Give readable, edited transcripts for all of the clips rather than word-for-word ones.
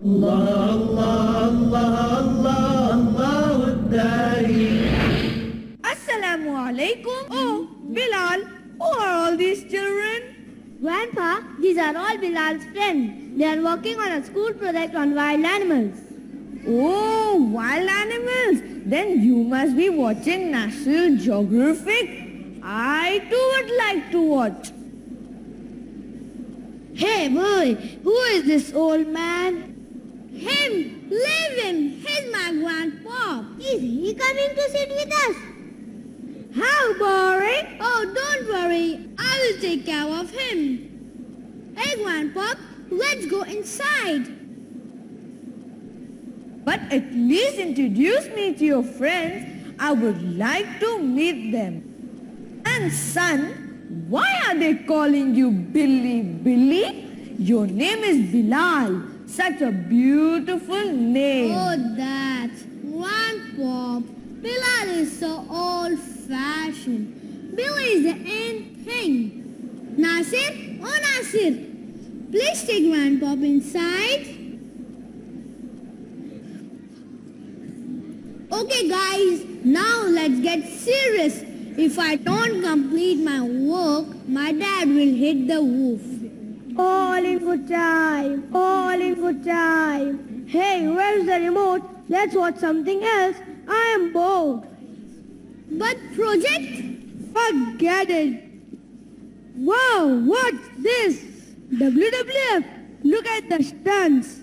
Allah, Allah, Allah, Allah, Allah, Dari. Assalamu alaikum. Oh, Bilal, who are all these children? Grandpa, these are all Bilal's friends. They are working on a school project on wild animals. Oh, wild animals. Then you must be watching National Geographic. I too would like to watch. Hey boy, who is this old man? Him! Leave him! He's my grandpa! Is he coming to sit with us? How boring! Oh, don't worry. I will take care of him. Hey, grandpa, let's go inside. But at least introduce me to your friends. I would like to meet them. And son, why are they calling you Billy Billy? Your name is Bilal. Such a beautiful name. Oh, Dad, grandpa, Bilal is so old-fashioned. Billy is the end thing. Nasir, oh Nasir, please take grandpa inside. Okay guys, now let's get serious. If I don't complete my work, my dad will hit the roof. All in for time. All in for time. Hey, where's the remote? Let's watch something else. I am bored. But project? Forget it. Wow, what's this? WWF. Look at the stunts.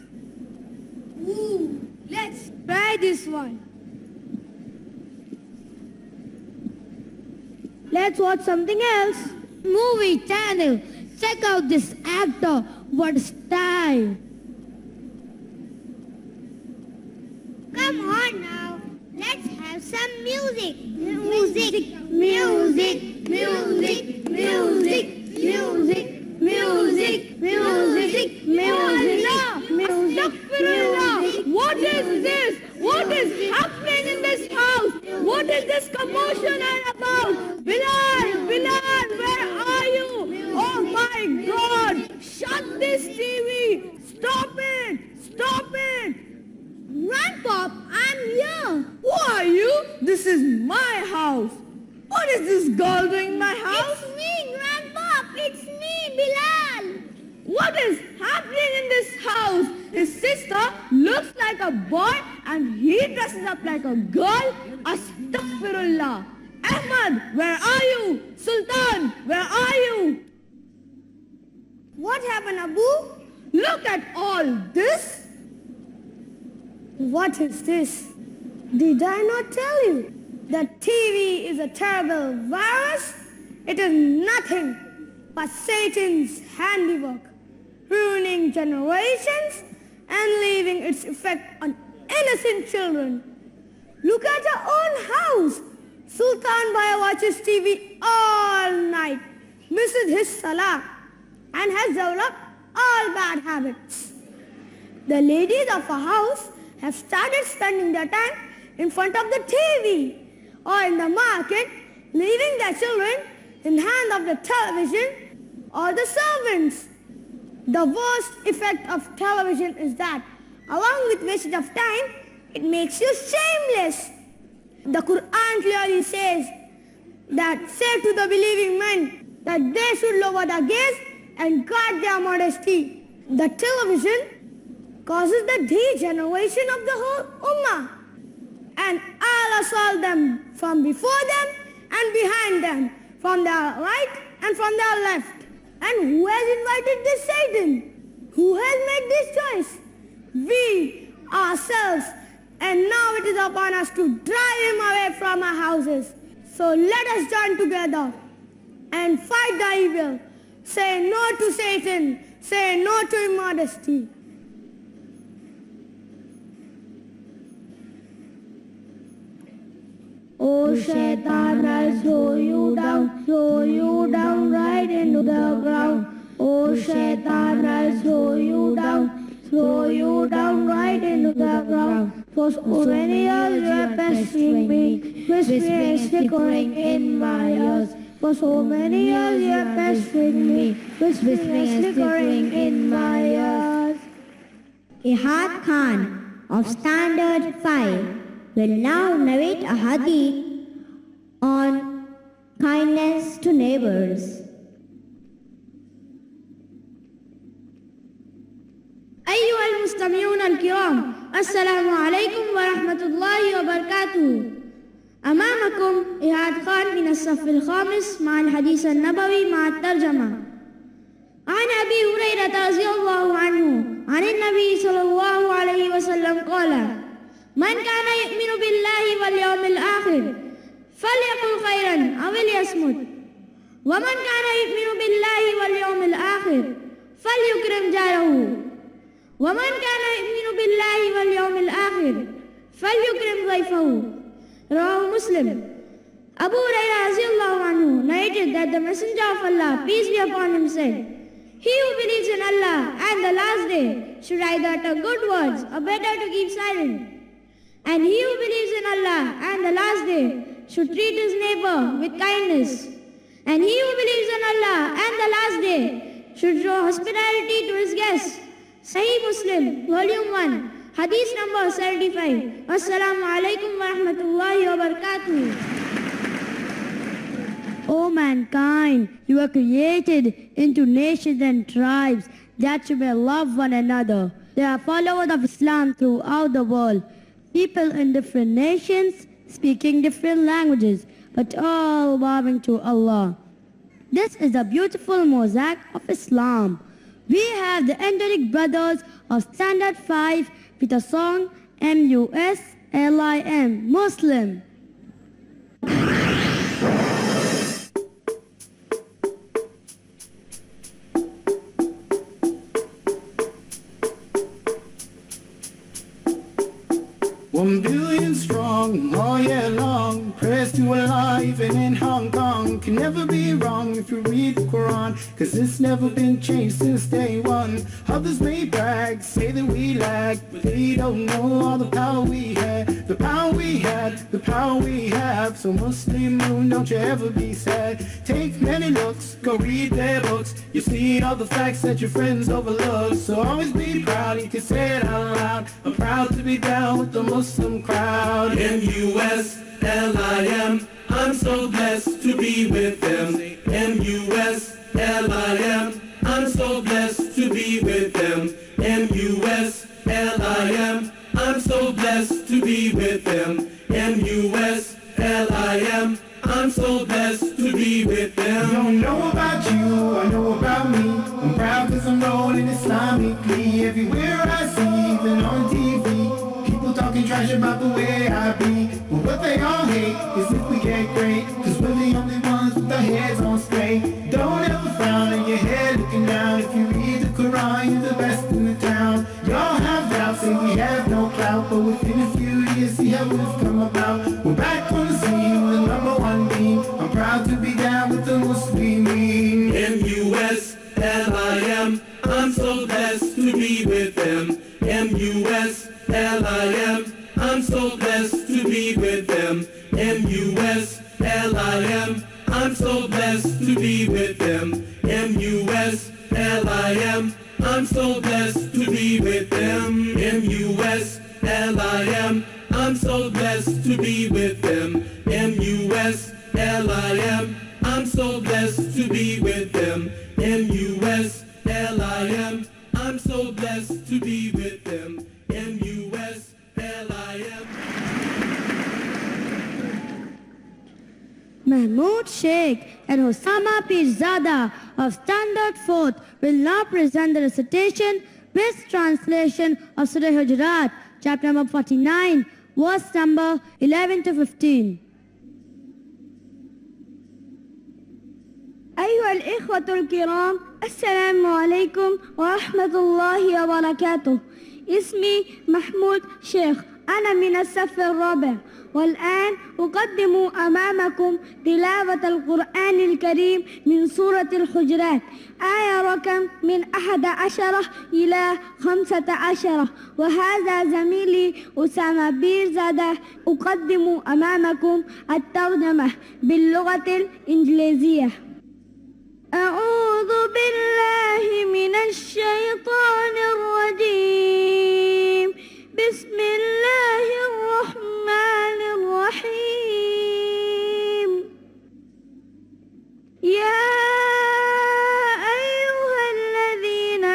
Ooh, let's Try this one. Let's watch something else. Movie channel. Check out this actor. What style. come on now. Let's have some music. Music. Music, music, music, music, music, music, music. What is this? What is happening in this house? What is this commotion all about? Bilal, Bilal, where are you? Oh my God! Shut this TV! Stop it! Stop it! Grandpa, I'm here. Who are you? This is my house. What is this girl doing in my house? It's me, Grandpa. It's me, Bilal. What is happening in this house? His sister looks like a boy and he dresses up like a girl. Astaghfirullah. Ahmad, where are you? Sultan, where are you? What happened, Abu? Look at all this. What is this? Did I not tell you that TV is a terrible virus? It is nothing but Satan's handiwork, ruining generations and leaving its effect on innocent children. Look at our own house. Sultan Bhai watches TV all night, misses his salah, and has developed all bad habits. The ladies of our house have started spending their time in front of the TV or in the market, leaving their children in hand of the television or the servants. The worst effect of television is that, along with wastage of time, it makes you shameless. The Quran clearly says that say to the believing men that they should lower their gaze and guard their modesty. The television causes the degeneration of the whole ummah, and Allah assault them from before them and behind them, from their right and from their left. And who has invited this Satan? Who has made this choice? We, ourselves. And now it is upon us to drive him away from our houses. So let us join together and fight the evil. Say no to Satan. Say no to immodesty. Oh Shaitan, I'll throw you down right into the ground. Oh Shaitan, I'll throw you down right into the ground. For so many years you are pestering me, whispering and snickering in my ears. For so many years you are pestering me, whispering and snickering in my ears. Ihad Khan of Standard 5 will now narrate a hadith on kindness to neighbors. أيها المستمعون الكرام، السلام عليكم ورحمة الله وبركاته. أمامكم إيهاد خان من الصف الخامس مع الحديث النبوي مع الترجمة. عن أبي هريرة رضي الله عنه عن النبي صلى الله عليه وسلم قال: من كان يؤمن بالله واليوم الآخر فليقل خيرا أو ليصمت، ومن كان يؤمن بالله واليوم الآخر فليكرم جاره، ومن كان يؤمن بالله واليوم الآخر فليكرم ضيفه. Rawahu Muslim. Abu Hurairah radiallahu anhu narrated that the Messenger of Allah, peace be upon him, said, he who believes in Allah and the last day should either utter good words or better to keep silent. And he who believes in Allah and the last day should treat his neighbor with kindness. And he who believes in Allah and the last day should show hospitality to his guests. Sahih Muslim, Volume 1, Hadith number 75. Assalamu alaikum wa rahmatullahi wa barakatuh. O mankind, you are created into nations and tribes that you may love one another. There are followers of Islam throughout the world, people in different nations speaking different languages, but all bowing to Allah. This is a beautiful mosaic of Islam. We have the angelic brothers of Standard 5 with a song Muslim, Muslim. One billion strong, all year long, prayers to Allah even in Hong Kong. Can never be wrong if you read the Quran, cause it's never been changed since day one. Others may brag, say that we lack, but they don't know all the power we had. The power we had, the power we have. So Muslim moon, don't you ever be sad. Take many looks, go read their books. You see all the facts that your friends overlook. So always be proud, you can say it out loud. I'm proud to be down with the Muslim crowd. M-U-S-L-I-M, I'm so blessed to be with them. M-U-S-L-I-M, I'm so blessed to be with them. M-U-S-L-I-M, I'm so blessed to be with them. M-U-S-L-I-M, I'm so blessed to be with them. Don't know about you, I know about me. I'm proud cause I'm rolling Islamically. Everywhere I see, even on TV, people talking trash about the way I be. But what they all hate is if we get great, cause we're the only ones with our heads on straight. Don't ever frown in your head looking down. If you read the Quran, you're the best in the town. Y'all have doubts, say we have no clout, but within a few years, see how we've come about. We're back on the scene, the #1 team. I'm proud to be down with the Muslimin. M-U-S-L-I-M, I'm so blessed to be with them. M-U-S-L-I-M, I'm so blessed to be with them. M-U-S-L-I-M, I'm so blessed to be with them. M-U-S-L-I-M, I'm so blessed to be with them. M-U-S-L-I-M, I'm so blessed to be with them. M-U-S-L-I-M, I'm so blessed to be with them. M-U-S-L-I-M, I'm so blessed to be with them. M-U-S-L-I-M. Mahmood Sheikh and Osama Pirzada of Standard 4th will now present the recitation with translation of Surah Hujurat, chapter number 49, verse number 11 to 15. أيها الإخوة الكرام، السلام عليكم ورحمة الله وبركاته. اسمي محمود شيخ، أنا من الصف الرابع، والآن أقدم أمامكم تلاوة القرآن الكريم من سورة الحجرات، آية رقم من 11 إلى 15. وهذا زميلي أسامة بيرزادة أقدم أمامكم الترجمة باللغة الإنجليزية. أعوذ بالله من الشيطان الرجيم. بسم الله الرحمن الرحيم. يا أيها الذين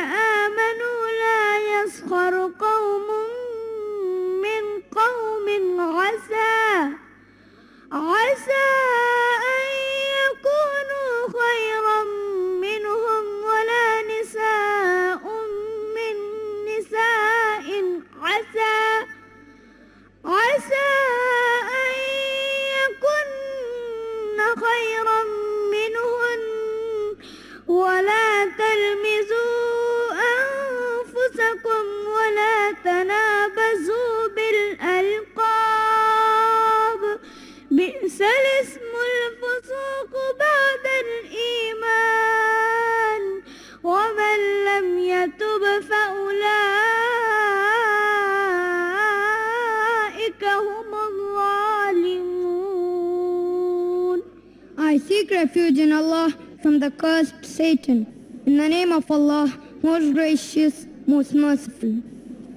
آمنوا لا يسخر قوم من قوم عسى أن يكونوا خيرا منهم ولا نساء من نساء عسى أن يكن خيرا منهن ولا تلمزوا أنفسكم ولا تنابزوا بالألقاب بئس الاسم الفسوق بعد الإيمان ومن لم يتب فأولئك هم الظالمون. I seek refuge in Allah from the cursed Satan. In the name of Allah, most gracious, most merciful.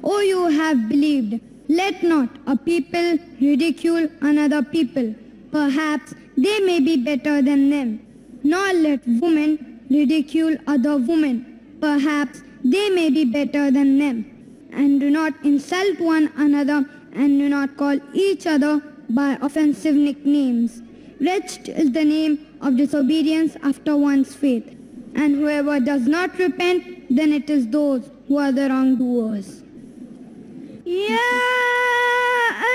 O you who have believed, let not a people ridicule another people. Perhaps they may be better than them. Nor let women ridicule other women. Perhaps they may be better than them. And do not insult one another, and do not call each other by offensive nicknames. Wretched is the name of disobedience after one's faith. And whoever does not repent, then it is those who are the wrongdoers. يا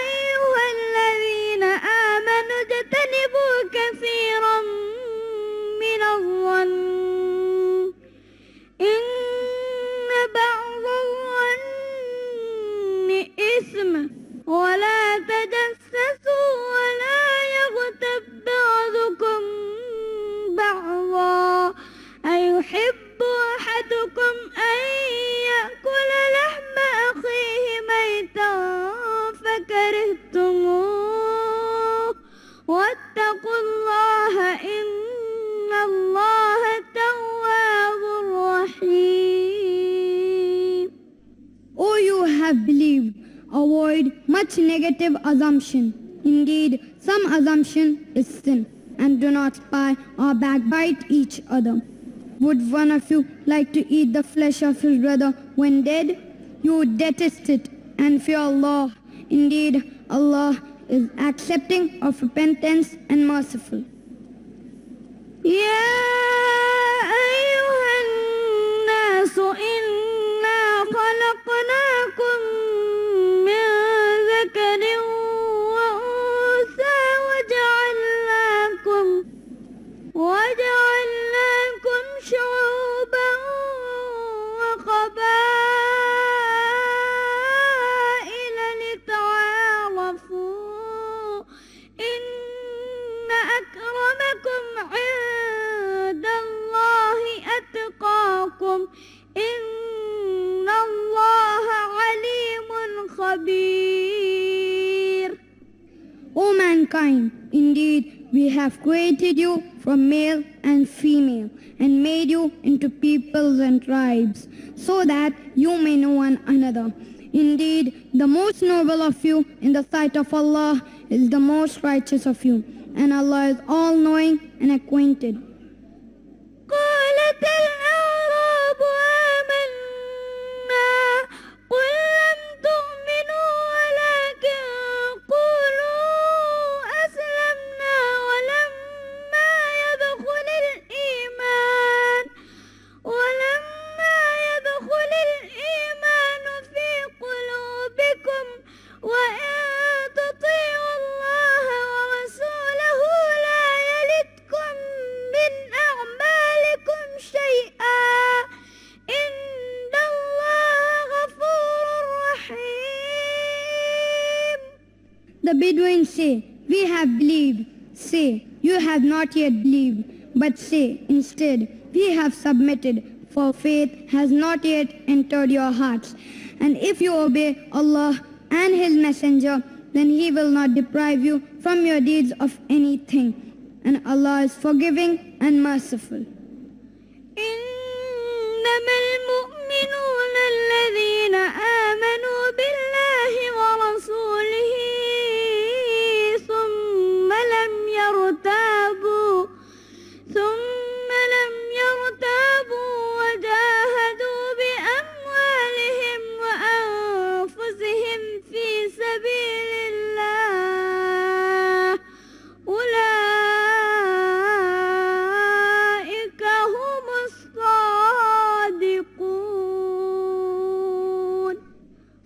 أيها الذين آمنوا اجتنبوا كثيرا من الظن إن بعض الظن إثم ولا تجسسوا ولا يغتب بعضكم بعضا أيحب أحدكم أن يأكل لحم أخيه ميتا فكرهتموه واتقوا الله إن الله تواب رحيم. O you who have believed, avoid much negative assumption. Indeed, some assumption is sin. And do not spy or backbite each other. Would one of you like to eat the flesh of his brother when dead? You would detest it and fear Allah. Indeed, Allah is accepting of repentance and merciful. يا أيها الناس إنا خلقناكم من ذكر وأنثى وجعلناكم شعوبا وقبائل لتعارفوا إن أكرمكم عند الله أتقاكم إن الله عليم خبير. O mankind, indeed, we have created you from male and female and made you into peoples and tribes so that you may know one another. Indeed, the most noble of you in the sight of Allah is the most righteous of you, and Allah is all-knowing and acquainted. قالت الأعراب آمنا قل لم تؤمنوا ولكن قولوا أسلمنا ولما يدخل الإيمان في قلوبكم وإن تطيعوا الله ورسوله لا يلتكم من أعمالكم شيئا إن الله غفور رحيم. The Bedouins say, we have believed. Say, you have not yet believed. But say, instead, we have submitted, for faith has not yet entered your hearts. And if you obey Allah and His Messenger, then He will not deprive you from your deeds of anything. And Allah is forgiving and merciful. إنما المؤمنون الذين آمنوا بالله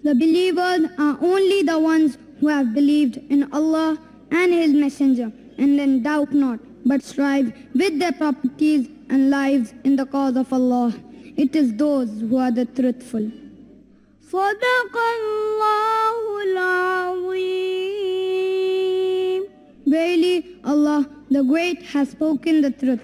The believers are only the ones who have believed in Allah and His Messenger, and then doubt not, but strive with their properties and lives in the cause of Allah. It is those who are the truthful. صدق الله العظيم. Verily, Allah the Great has spoken the truth.